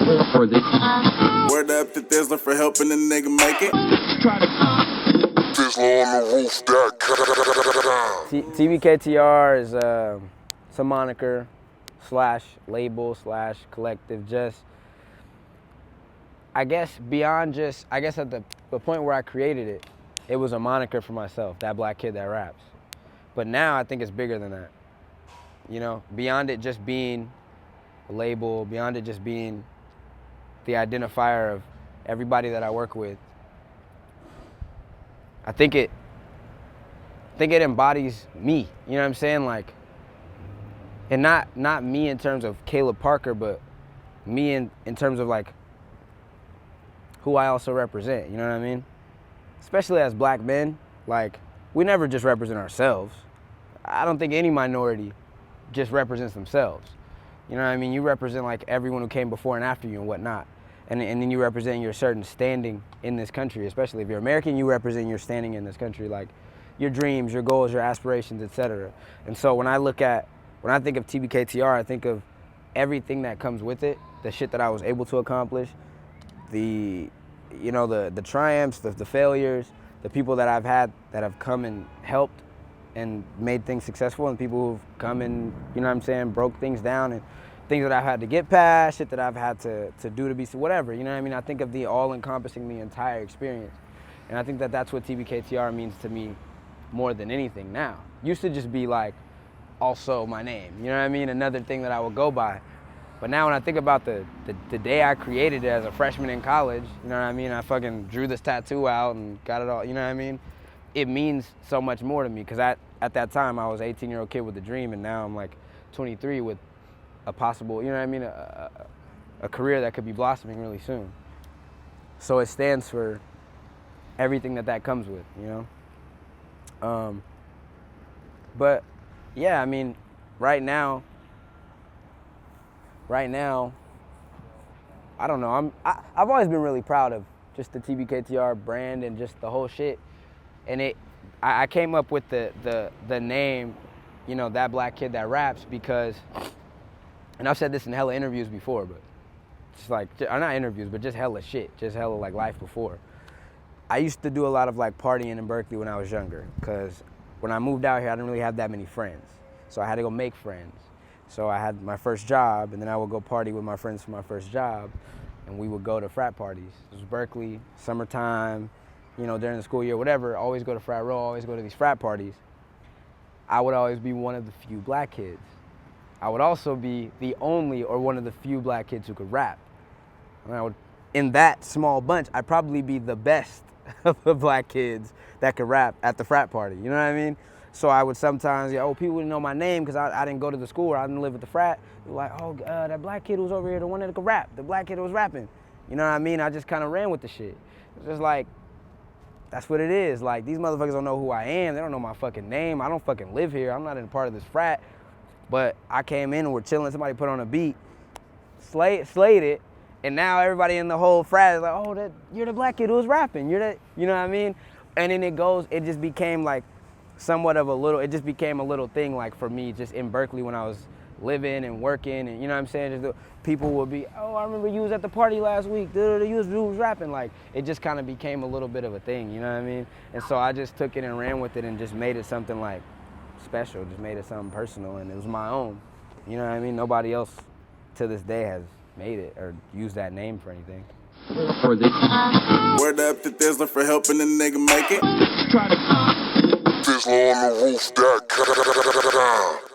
Word up to Thizzler for helping the nigga make it. Thizzler on the roof, that TBKTR is it's a moniker slash label slash collective. Just, I guess beyond just, I guess at the point where I created it, it was a moniker for myself, that black kid that raps. But now I think it's bigger than that. You know, beyond it just being a label, beyond it just being the identifier of everybody that I work with, I think it embodies me. You know what I'm saying? Like, and not me in terms of Caleb Parker, but me in terms of like who I also represent. You know what I mean? Especially as black men, like, we never just represent ourselves. I don't think any minority just represents themselves. You know what I mean? You represent like everyone who came before and after you and whatnot. And then you represent your certain standing in this country, especially if you're American, you represent your standing in this country, like your dreams, your goals, your aspirations, etc. And so when I think of TBKTR, I think of everything that comes with it, the shit that I was able to accomplish, the triumphs, the failures, the people that I've had that have come and helped and made things successful, and people who've come and, you know what I'm saying, broke things down, and things that I've had to get past, shit that I've had to do to be, whatever, you know what I mean? I think of the all-encompassing the entire experience. And I think that that's what TBKTR means to me more than anything now. Used to just be like, also my name, you know what I mean? Another thing that I would go by. But now when I think about the day I created it as a freshman in college, you know what I mean? I fucking drew this tattoo out and got it all, you know what I mean? It means so much more to me, because at that time I was an 18-year-old kid with a dream, and now I'm like 23 with a possible, you know what I mean, a career that could be blossoming really soon. So it stands for everything that comes with, you know? But yeah, I mean, right now, I don't know, I've always been really proud of just the TBKTR brand and just the whole shit. And I came up with the name, you know, that black kid that raps, because, and I've said this in hella interviews before, but just like, or not interviews, but just hella shit, just hella like life before. I used to do a lot of like partying in Berkeley when I was younger, because when I moved out here, I didn't really have that many friends. So I had to go make friends. So I had my first job, and then I would go party with my friends for my first job, and we would go to frat parties. It was Berkeley, summertime, you know, during the school year, whatever, always go to frat row, always go to these frat parties. I would always be one of the few black kids. I would also be the only or one of the few black kids who could rap. And in that small bunch, I'd probably be the best of the black kids that could rap at the frat party, you know what I mean? So I would sometimes, people wouldn't know my name because I didn't go to the school, or I didn't live at the frat. They're like, that black kid who's over here, the one that could rap, the black kid who was rapping. You know what I mean? I just kind of ran with the shit. It's just like, that's what it is. Like, these motherfuckers don't know who I am. They don't know my fucking name. I don't fucking live here. I'm not in a part of this frat. But I came in and we're chilling. Somebody put on a beat, slayed it, and now everybody in the whole frat is like, you're the black kid who was rapping. You're that, you know what I mean? And then it just became like it just became a little thing like for me just in Berkeley when I was living and working, and you know what I'm saying? Just people would be, I remember you was at the party last week, you was rapping. Like, it just kind of became a little bit of a thing, you know what I mean? And so I just took it and ran with it and just made it something like special, just made it something personal, and it was my own. You know what I mean? Nobody else to this day has made it or used that name for anything. Word up to Thizzler for helping the nigga make it. Thizzler on the roof, that